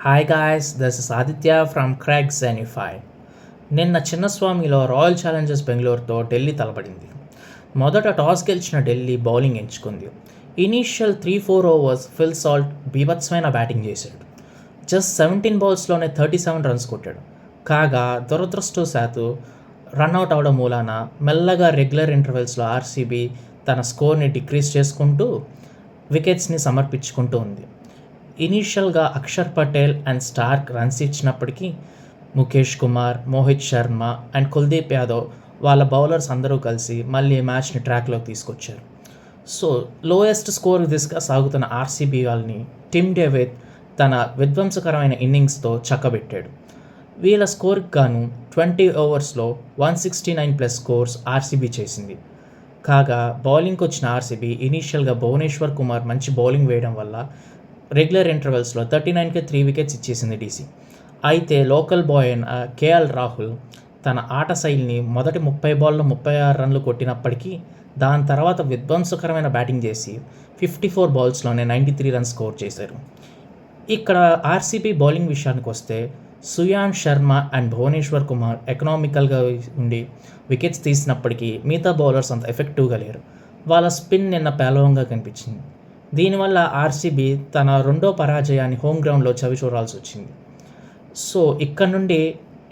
Hi guys, this is Aditya from Crack Genify. నిన్న చిన్నస్వామిలో Royal Challengers బెంగళూరుతో ఢిల్లీ తలపడింది. మొదట టాస్ గెలిచిన ఢిల్లీ బౌలింగ్ ఎంచుకుంది. ఇనీషియల్ 3-4 ఓవర్స్ ఫిల్ సాల్ట్ బీభత్సమైన బ్యాటింగ్ చేశాడు. జస్ట్ 17 బాల్స్లోనే 37 రన్స్ కొట్టాడు. కాగా దురదృష్టవశాత్తు రన్అట్ అవడం మూలాన మెల్లగా రెగ్యులర్ ఇంటర్వెల్స్లో ఆర్సీబీ తన స్కోర్ని డిక్రీజ్ చేసుకుంటూ వికెట్స్ని సమర్పించుకుంటూ ఉంది. ఇనీషియల్గా Axar Patel and Starc runs ఇచ్చినప్పటికీ ముఖేష్ కుమార్, మోహిత్ శర్మ అండ్ కుల్దీప్ యాదవ్ వాళ్ళ బౌలర్స్ అందరూ కలిసి మళ్ళీ మ్యాచ్ని ట్రాక్లోకి తీసుకొచ్చారు. సో లోయెస్ట్ స్కోర్ దిశగా సాగుతున్న ఆర్సీబీ వాళ్ళని టిమ్ డేవిడ్ తన విధ్వంసకరమైన ఇన్నింగ్స్తో చక్కబెట్టాడు. వీళ్ళ స్కోర్కి గాను 20 ఓవర్స్లో 169+ స్కోర్స్ ఆర్సీబీ చేసింది. కాగా బౌలింగ్కి వచ్చిన ఆర్సీబీ ఇనీషియల్గా భువనేశ్వర్ కుమార్ మంచి బౌలింగ్ వేయడం వల్ల రెగ్యులర్ ఇంటర్వెల్స్లో 39కి 3 వికెట్స్ ఇచ్చేసింది డీసీ. అయితే లోకల్ బాయ్ అయిన కేఎల్ రాహుల్ తన ఆట శైలిని మొదటి 30 బాల్లో 36 రన్లు కొట్టినప్పటికీ దాని తర్వాత విధ్వంసకరమైన బ్యాటింగ్ చేసి 54 బాల్స్లోనే 93 రన్స్ స్కోర్ చేశారు. ఇక్కడ ఆర్సీబీ బౌలింగ్ విషయానికి వస్తే సుయాన్ శర్మ అండ్ భువనేశ్వర్ కుమార్ ఎకనామికల్గా ఉండి వికెట్స్ తీసినప్పటికీ మిగతా బౌలర్స్ అంత ఎఫెక్టివ్గా లేరు. వాళ్ళ స్పిన్ నిన్న పేలవంగా కనిపించింది. దీనివల్ల ఆర్సీబీ తన రెండో పరాజయాన్ని హోమ్ గ్రౌండ్లో చవి చూడాల్సి వచ్చింది. సో ఇక్కడ నుండి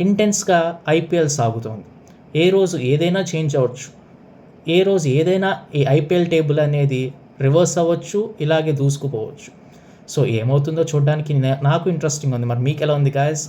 ఇంటెన్స్గా ఐపీఎల్ సాగుతోంది. ఏ రోజు ఏదైనా చేంజ్ అవ్వచ్చు, ఏ రోజు ఏదైనా ఈ ఐపీఎల్ టేబుల్ అనేది రివర్స్ అవ్వచ్చు, ఇలాగే దూసుకుపోవచ్చు. సో ఏమవుతుందో చూడడానికి నాకు ఇంట్రెస్టింగ్ ఉంది. మరి మీకు ఎలా ఉంది గాయస్?